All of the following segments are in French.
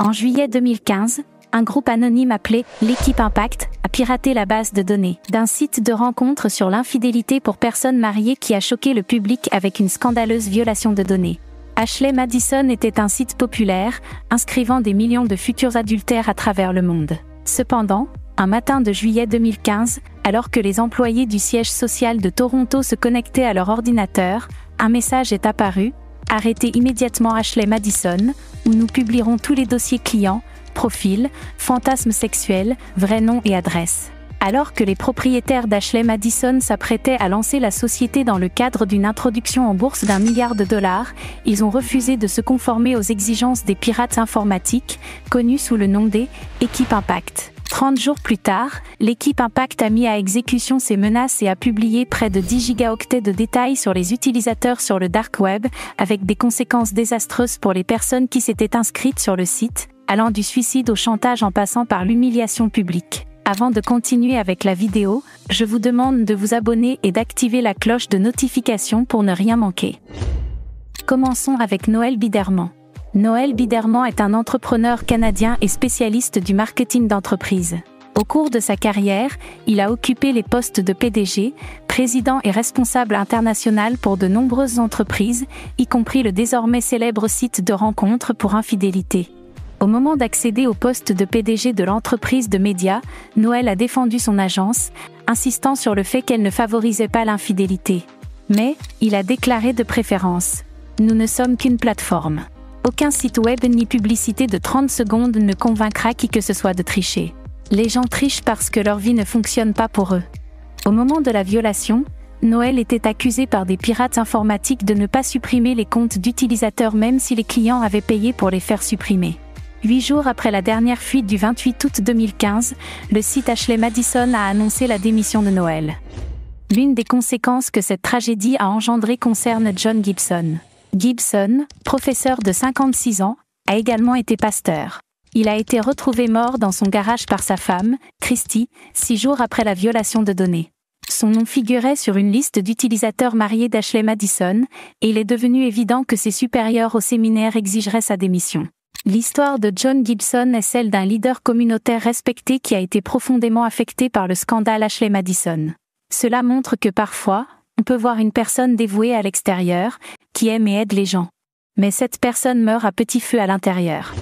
En juillet 2015, un groupe anonyme appelé l'Équipe Impact a piraté la base de données d'un site de rencontre sur l'infidélité pour personnes mariées qui a choqué le public avec une scandaleuse violation de données. Ashley Madison était un site populaire, inscrivant des millions de futurs adultères à travers le monde. Cependant, un matin de juillet 2015, alors que les employés du siège social de Toronto se connectaient à leur ordinateur, un message est apparu: « Arrêtez immédiatement Ashley Madison, où nous publierons tous les dossiers clients, profils, fantasmes sexuels, vrais noms et adresses. » Alors que les propriétaires d'Ashley Madison s'apprêtaient à lancer la société dans le cadre d'une introduction en bourse d'1 milliard de dollars, ils ont refusé de se conformer aux exigences des pirates informatiques, connus sous le nom des Équipe Impact. 30 jours plus tard, l'équipe Impact a mis à exécution ces menaces et a publié près de 10 gigaoctets de détails sur les utilisateurs sur le dark web, avec des conséquences désastreuses pour les personnes qui s'étaient inscrites sur le site, allant du suicide au chantage en passant par l'humiliation publique. Avant de continuer avec la vidéo, je vous demande de vous abonner et d'activer la cloche de notification pour ne rien manquer. Commençons avec Noël Biderman. Noël Biderman est un entrepreneur canadien et spécialiste du marketing d'entreprise. Au cours de sa carrière, il a occupé les postes de PDG, président et responsable international pour de nombreuses entreprises, y compris le désormais célèbre site de rencontres pour infidélité. Au moment d'accéder au poste de PDG de l'entreprise de médias, Noël a défendu son agence, insistant sur le fait qu'elle ne favorisait pas l'infidélité. Mais, il a déclaré de préférence: « Nous ne sommes qu'une plateforme. Aucun site web ni publicité de 30 secondes ne convaincra qui que ce soit de tricher. Les gens trichent parce que leur vie ne fonctionne pas pour eux. » Au moment de la violation, Noël était accusé par des pirates informatiques de ne pas supprimer les comptes d'utilisateurs même si les clients avaient payé pour les faire supprimer. 8 jours après la dernière fuite du 28 août 2015, le site Ashley Madison a annoncé la démission de Noël. L'une des conséquences que cette tragédie a engendrée concerne John Gibson. Gibson, professeur de 56 ans, a également été pasteur. Il a été retrouvé mort dans son garage par sa femme, Christy, 6 jours après la violation de données. Son nom figurait sur une liste d'utilisateurs mariés d'Ashley Madison, et il est devenu évident que ses supérieurs au séminaire exigeraient sa démission. L'histoire de John Gibson est celle d'un leader communautaire respecté qui a été profondément affecté par le scandale Ashley Madison. Cela montre que parfois, on peut voir une personne dévouée à l'extérieur, qui aime et aide les gens. Mais cette personne meurt à petit feu à l'intérieur.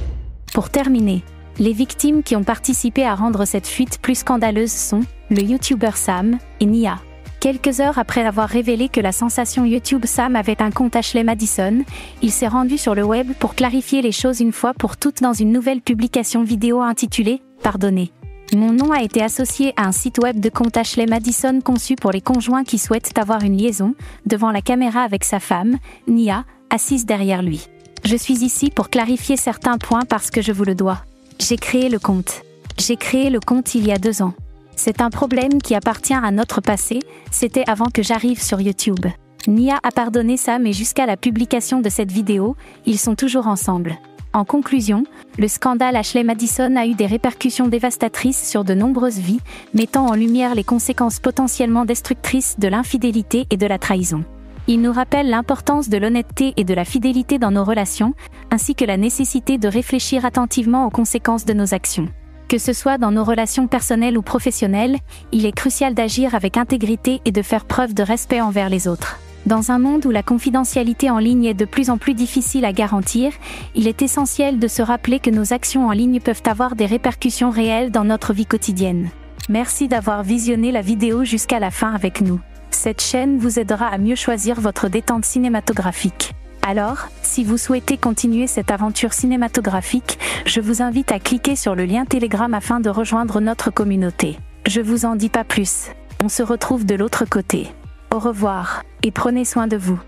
Pour terminer, les victimes qui ont participé à rendre cette fuite plus scandaleuse sont le YouTuber Sam et Nia. Quelques heures après avoir révélé que la sensation YouTube Sam avait un compte Ashley Madison, il s'est rendu sur le web pour clarifier les choses une fois pour toutes dans une nouvelle publication vidéo intitulée « Pardonnez. Mon nom a été associé à un site web de compte Ashley Madison conçu pour les conjoints qui souhaitent avoir une liaison, devant la caméra avec sa femme, Nia, assise derrière lui. Je suis ici pour clarifier certains points parce que je vous le dois. J'ai créé le compte. J'ai créé le compte il y a 2 ans. C'est un problème qui appartient à notre passé, c'était avant que j'arrive sur YouTube. Nia a pardonné Sam et jusqu'à la publication de cette vidéo, ils sont toujours ensemble. En conclusion, le scandale Ashley Madison a eu des répercussions dévastatrices sur de nombreuses vies, mettant en lumière les conséquences potentiellement destructrices de l'infidélité et de la trahison. Il nous rappelle l'importance de l'honnêteté et de la fidélité dans nos relations, ainsi que la nécessité de réfléchir attentivement aux conséquences de nos actions. Que ce soit dans nos relations personnelles ou professionnelles, il est crucial d'agir avec intégrité et de faire preuve de respect envers les autres. Dans un monde où la confidentialité en ligne est de plus en plus difficile à garantir, il est essentiel de se rappeler que nos actions en ligne peuvent avoir des répercussions réelles dans notre vie quotidienne. Merci d'avoir visionné la vidéo jusqu'à la fin avec nous. Cette chaîne vous aidera à mieux choisir votre détente cinématographique. Alors, si vous souhaitez continuer cette aventure cinématographique, je vous invite à cliquer sur le lien Telegram afin de rejoindre notre communauté. Je vous en dis pas plus. On se retrouve de l'autre côté. Au revoir, et prenez soin de vous.